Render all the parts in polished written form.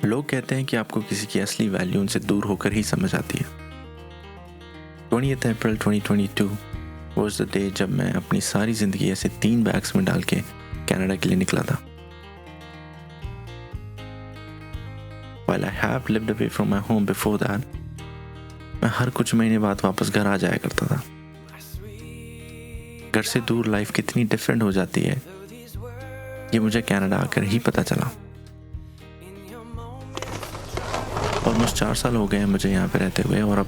लोग कहते हैं कि आपको किसी की असली वैल्यू उनसे दूर होकर ही समझ आती है। 20th April 2022 was the day जब मैं अपनी सारी ज़िंदगी ऐसे 3 बैग्स में डाल के कनाडा के लिए निकला था। While I have lived away from my home before that, मैं हर कुछ महीने बाद वापस घर आ जाया करता था। घर से दूर लाइफ कितनी डिफरेंट हो जाती है ये मुझे कनाडा आकर ही पता चला। ऑलमोस्ट 4 साल हो गए हैं मुझे यहाँ पे रहते हुए, और अब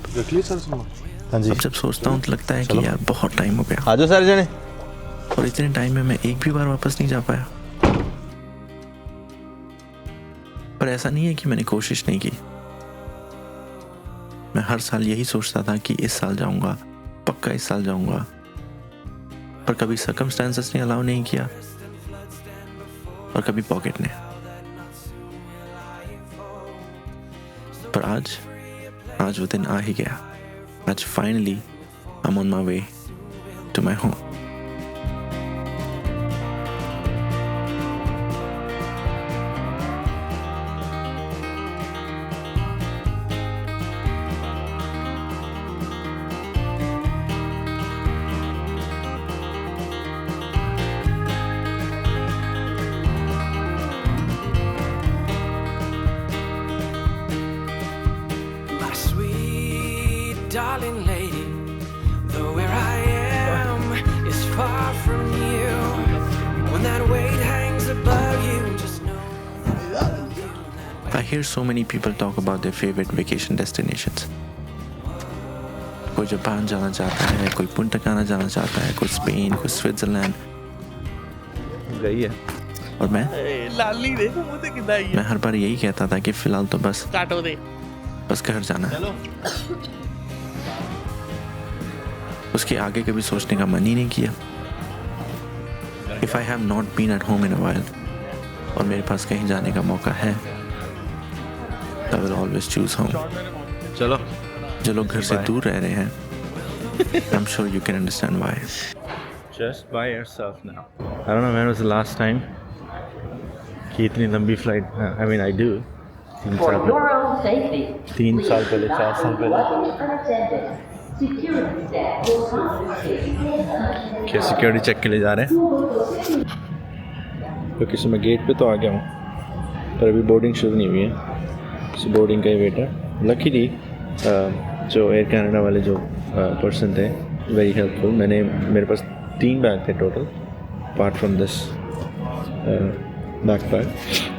जब सोचता हूँ तो लगता है कि यार बहुत टाइम हो गया। आ जाओ सारे जने। और इतने टाइम में मैं एक भी बार वापस नहीं जा पाया। पर ऐसा नहीं है कि मैंने कोशिश नहीं की। मैं हर साल यही सोचता था कि इस साल जाऊंगा, पक्का इस साल जाऊंगा, पर कभी सर्कमस्टेंसेस ने अलाउ नहीं किया और कभी पॉकेट ने। पर आज वो दिन आ ही गया। आज finally I am on my way to my home. Darling lady, though where I am is far from you, when that weight hangs above you, just know I hear so many people talk about their favorite vacation destinations. कोई Japan जाना चाहता है, कोई Punta काना जाना चाहता है, कोई स्पेन, कोई स्विट्जरलैंड। गई है। और मैं लाली देखो मुझे कितना ही है। मैं हर बार यही कहता था कि फिलहाल तो बस काटो दे। घर जाना है। उसके आगे कभी सोचने का मन ही नहीं किया। If I have not been at home in a while और मेरे पास कहीं जाने का मौका है, I will always choose home. चलो। जो लोग घर से दूर रह रहे हैं, I'm sure you can understand why. Just by yourself now. I don't know when was the last time कि इतनी लंबी flight. I mean I do. 3 साल पहले, 3 साल पहले, 4 साल पहले। क्या सिक्योरिटी चेक के लिए जा रहे हैं? क्योंकि मैं गेट पे तो आ गया हूँ, पर अभी बोर्डिंग शुरू नहीं हुई है। सो बोर्डिंग का ही वेट है। लकीली जो एयर कनाडा वाले जो पर्सन थे, वेरी हेल्पफुल। मेरे पास 3 बैग थे total, apart from this backpack.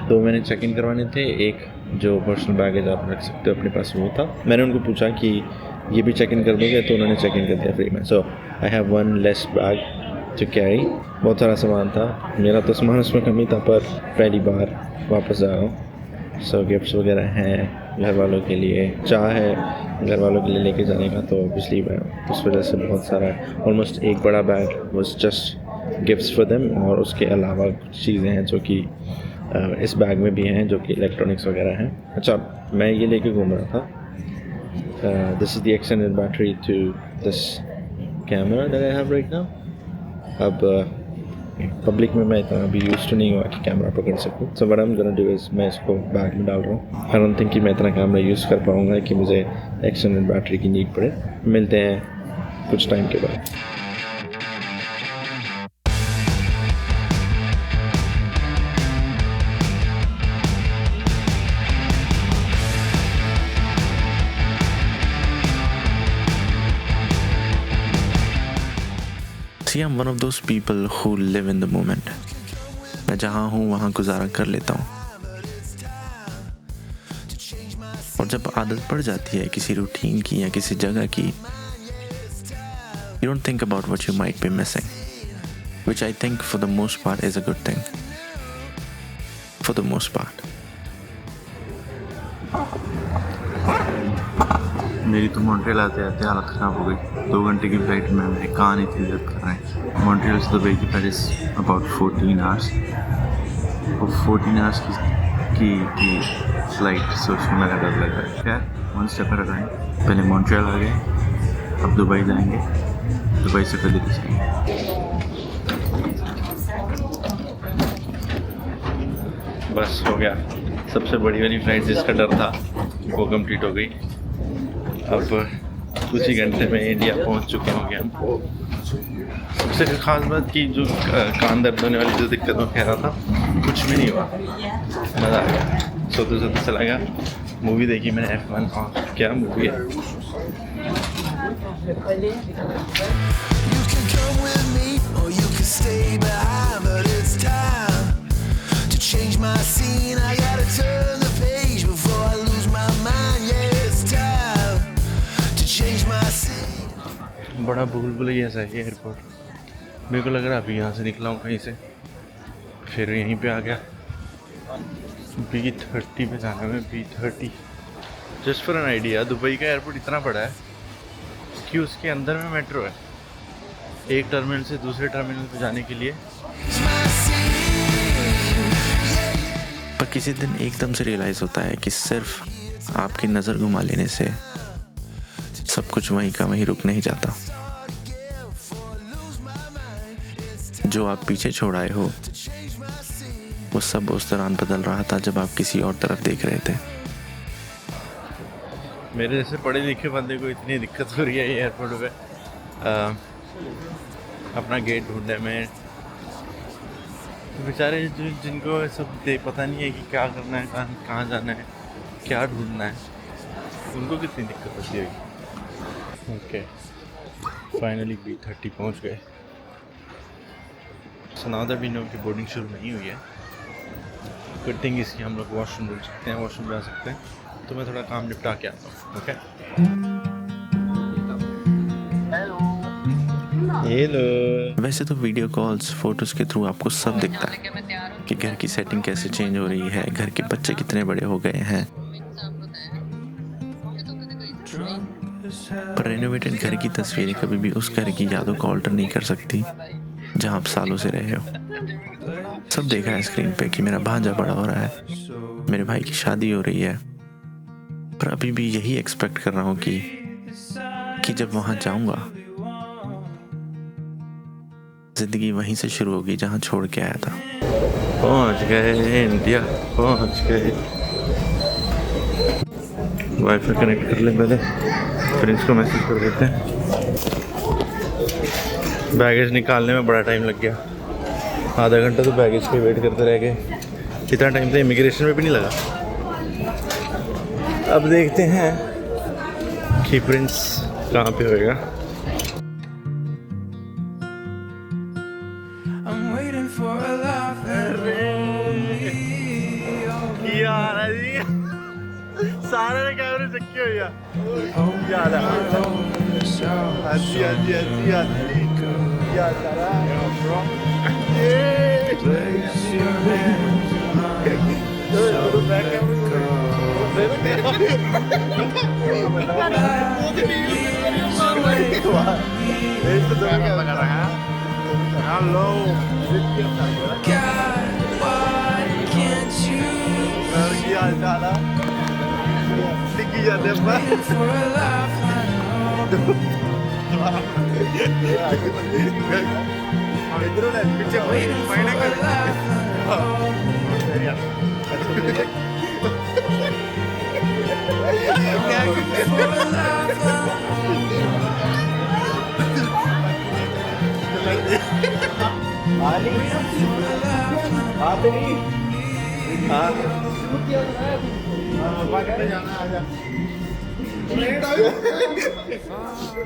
तो मैंने चेक इन करवाने थे। एक जो पर्सनल बैगेज आप रख सकते हो अपने पास, वो था। मैंने उनको पूछा कि ये भी चेक इन कर दोगे, तो उन्होंने चेक इन कर दिया फ्री में। So I have 1 less bag to carry. बहुत सारा सामान था, मेरा तो सामान उसमें कमी था, पर पहली बार वापस जा रहा हूँ। सो गिफ्ट्स वगैरह हैं घर वालों के लिए, चाह है घर वालों के लिए लेके जाने का, तो ऑब्वियसली मैं उस वजह से बहुत सारा, ऑलमोस्ट एक बड़ा bag was just gifts for them. और उसके अलावा कुछ चीज़ें हैं जो कि इस बैग में भी हैं, जो कि इलेक्ट्रॉनिक्स वगैरह हैं। अच्छा, मैं ये लेके घूम रहा था। This is the extended battery to this camera that I have right now. अब पब्लिक में मैं इतना अभी यूज़ तो नहीं हुआ कि कैमरा पकड़ सकूँ। So what I'm gonna do is मैं इसको बैग में डाल रहा हूँ। I don't think कि मैं इतना कैमरा यूज़ कर पाऊँगा कि मुझे एक्सटेंडेड बैटरी की नीड पड़े। मिलते हैं कुछ टाइम के बाद। See, I'm one of those people who live in the moment. मैं जहाँ हूँ वहाँ गुजारा कर लेता हूँ। और जब आदत पड़ जाती है किसी रूटीन की या किसी जगह की, you don't think about what you might be missing, which I think for the most part is a good thing. For the most part. मेरी तो मॉन्ट्रियल आते आते हालत ख़राब हो गई। 2 घंटे की फ्लाइट में मेरे कान इतनी दर्द कर रहे हैं। मॉन्ट्रियल से दुबई की फ्लाइट इज़ अबाउट 14 आवर्स। और 14 आवर्स की फ्लाइट सोचने में डर लग रहा है। खैर, 1 स्टेप एट अ टाइम। पहले मॉन्ट्रियल आ गए, अब दुबई जाएंगे, दुबई से फिर दिल्ली जाएंगे। बस हो गया, सबसे बड़ी वाली फ्लाइट जिसका डर था वो कंप्लीट हो गई। अब कुछ ही घंटे में इंडिया पहुंच चुके होंगे हम। सबसे खास बात की जो कान दर्द होने वाली जो दिक्कत में कह रहा था, कुछ भी नहीं हुआ, मज़ा आ गया। सोते सोते चला गया, मूवी देखी मैंने F1। और क्या मूवी है। You can come with me or you can stay behind, but it's time to change my scene. I gotta turn the page before I lose my mind. Yeah, it's time to change my scene. बड़ा भूल ऐसा है airport. मेरे को लग रहा है अभी यहाँ से निकला हूँ कहीं से, फिर यहीं पे आ गया। B30 पे जाना है, B30। Just for an idea, Dubai का एयरपोर्ट इतना बड़ा है कि उसके अंदर में मेट्रो है, एक टर्मिनल से दूसरे टर्मिनल पे जाने के लिए। पर किसी दिन एकदम से रियलाइज़ होता है कि सिर्फ आपकी नज़र घुमा लेने से सब कुछ वहीं का वहीं रुक नहीं जाता। जो आप पीछे छोड़ आए हो वो सब उस दौरान बदल रहा था जब आप किसी और तरफ देख रहे थे। मेरे जैसे पढ़े लिखे बंदे को इतनी दिक्कत हो रही है एयरपोर्ट पे अपना गेट ढूंढने में। बेचारे जिनको सब पता नहीं है कि क्या करना है, कहाँ जाना है, क्या ढूंढना है, उनको कितनी दिक्कत होती है। ओके, फाइनली B30 पहुंच गए। सनादा भी नो की बोर्डिंग शुरू नहीं हुई है। गुड थिंग इसकी हम लोग वॉशरूम रुक सकते हैं, वॉशरूम जा सकते हैं। तो मैं थोड़ा काम निपटा के आता हूँ। Okay, hello. वैसे तो वीडियो कॉल्स, फोटोज़ के थ्रू आपको सब दिखता है कि घर की सेटिंग कैसे चेंज हो रही है, घर के बच्चे कितने बड़े हो गए हैं। पर रेनोवेटेड घर की तस्वीरें कभी भी उस घर की यादों को ऑल्टर नहीं कर सकती जहां आप सालों से रहे हो। सब देखा है स्क्रीन पे कि मेरा भांजा बड़ा हो रहा है, मेरे भाई की शादी हो रही है, पर अभी भी यही एक्सपेक्ट कर रहा हूँ कि जब वहां जाऊंगा जिंदगी वहीं से शुरू होगी जहां छोड़ के आया था। पहुंच गए इंडिया, पहुंच गए। वाईफाई कनेक्ट कर ले पहले, फिर इसको मैसेज कर देते हैं। बैगेज निकालने में बड़ा टाइम लग गया, आधा घंटा तो बैगेज के वेट करते रह गए। इतना टाइम तो इमिग्रेशन में भी नहीं लगा। अब देखते हैं कि प्रिंस कहाँ पे होएगा। I'm waiting for a laugh that सारे ने कैमरे चक्के हो गया।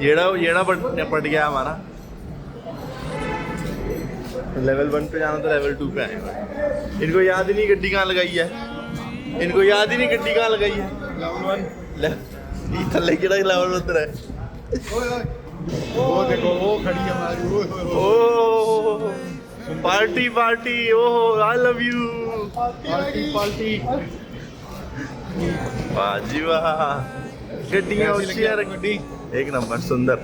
येड़ा पट गया हमारा। लेवल 1 पे जाना तो लेवल 2 पे आएगा। इनको याद ही नहीं गड्डी कहाँ लगाई है, इनको याद ही नहीं गड्डी कहाँ लगाई है। थल्ले केड़ा लेवल उतर है। वो देखो वो खड़ी है हमारी। Oh party party, oh I love you. Party वाह जी वाह। गड्डियाँ अच्छी, एक नंबर सुंदर।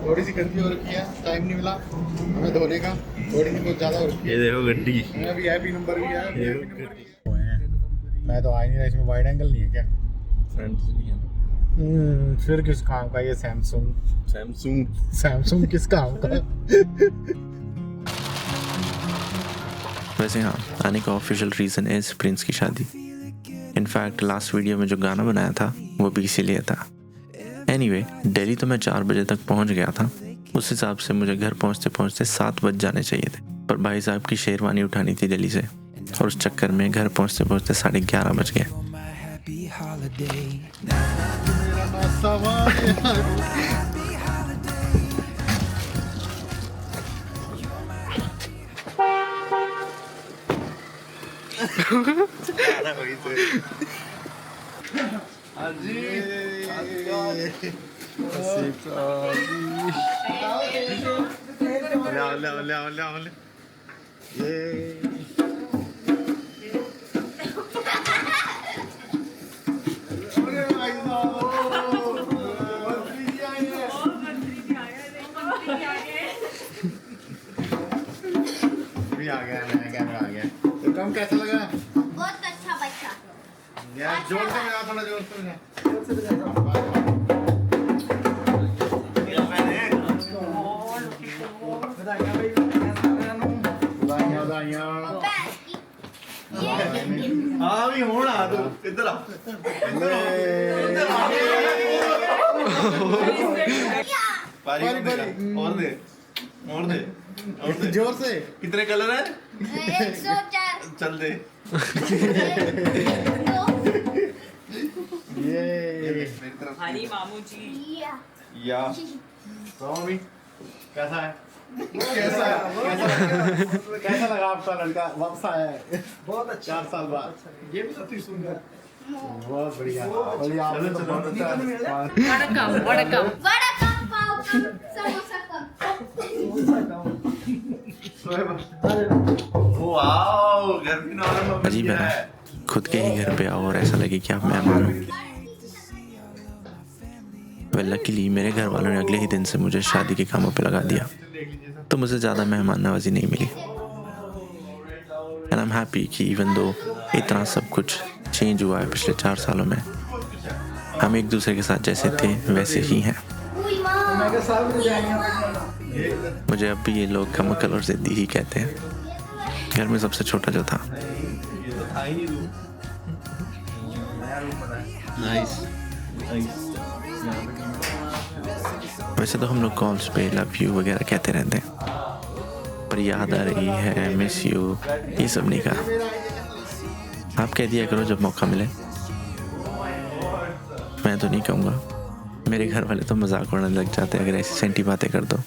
थोड़ी सी गंदी हो रखी है, टाइम नहीं मिला हमें धोने का, थोड़ी सी बहुत ज़्यादा हो रखी है। ये देखो गड्डी, मैं VIP नंबर भी है। मैं तो आ नहीं रहा, इसमें वाइड एंगल नहीं है क्या? फ्रेंड्स नहीं है। फिर किस काम का ये सैमसंग किस काम का? वैसे हाँ, आने का ऑफिशियल रीज़न इज़ प्रिंस की शादी। इनफैक्ट लास्ट वीडियो में जो गाना बनाया था वो भी इसीलिए था। एनीवे, दिल्ली तो मैं 4 बजे तक पहुंच गया था। उस हिसाब से मुझे घर पहुंचते पहुंचते 7 बज जाने चाहिए थे, पर भाई साहब की शेरवानी उठानी थी दिल्ली से, और उस चक्कर में घर पहुंचते पहुंचते 11:30 बज गए। भी आ गया, नया कैमरा आ गया। तो काम कैसा लगा? बहुत अच्छा बच्चा। यार जोर से बजा, थोड़ा जोर से बजा। हाँ भी होना तो इधर आ पारी और दे और दे और दे जोर से। कितने कलर है 104 चल दे ये हनी मामू जी या स्वामी कैसा है? कैसा कैसा लगा आपका लड़का वापस आया है? बहुत अच्छा, 4 साल बाद। ये भी सब सुंदर, बहुत बढ़िया बढ़िया। आपने तो बहुत अच्छा वड़कम वड़कम वड़ा कम पाव कम समोसा कम। वाओ घर भी नॉर्मल अजीब है ना, खुद के ही घर पे आओ और ऐसा लगे कि आप मेहमान हो। वेल लकीली मेरे घर वालों ने अगले ही दिन से मुझे शादी के कामों पे लगा दिया, तो मुझे ज़्यादा मेहमान नवाजी नहीं मिली। एंड आई एम हैप्पी कि इवन दो इतना सब कुछ चेंज हुआ है पिछले 4 सालों में, हम एक दूसरे के साथ जैसे थे वैसे ही हैं। मुझे अब भी ये लोग कमकल और ज़िद्दी ही कहते हैं। घर में सबसे छोटा जो था। वैसे तो हम लोग कॉल्स पे लव यू वगैरह कहते रहते हैं, पर याद आ रही है, मिस यू, ये सब नहीं कहा। आप कह दिया करो जब मौका मिले। मैं तो नहीं कहूँगा, मेरे घर वाले तो मजाक उड़ाने लग जाते हैं अगर ऐसी सेंटी बातें कर दो।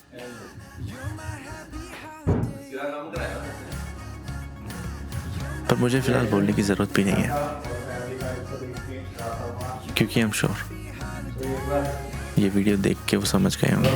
पर मुझे फिलहाल बोलने की ज़रूरत भी नहीं है, क्योंकि आई एम श्योर ये वीडियो देख के वो समझ गए होंगे।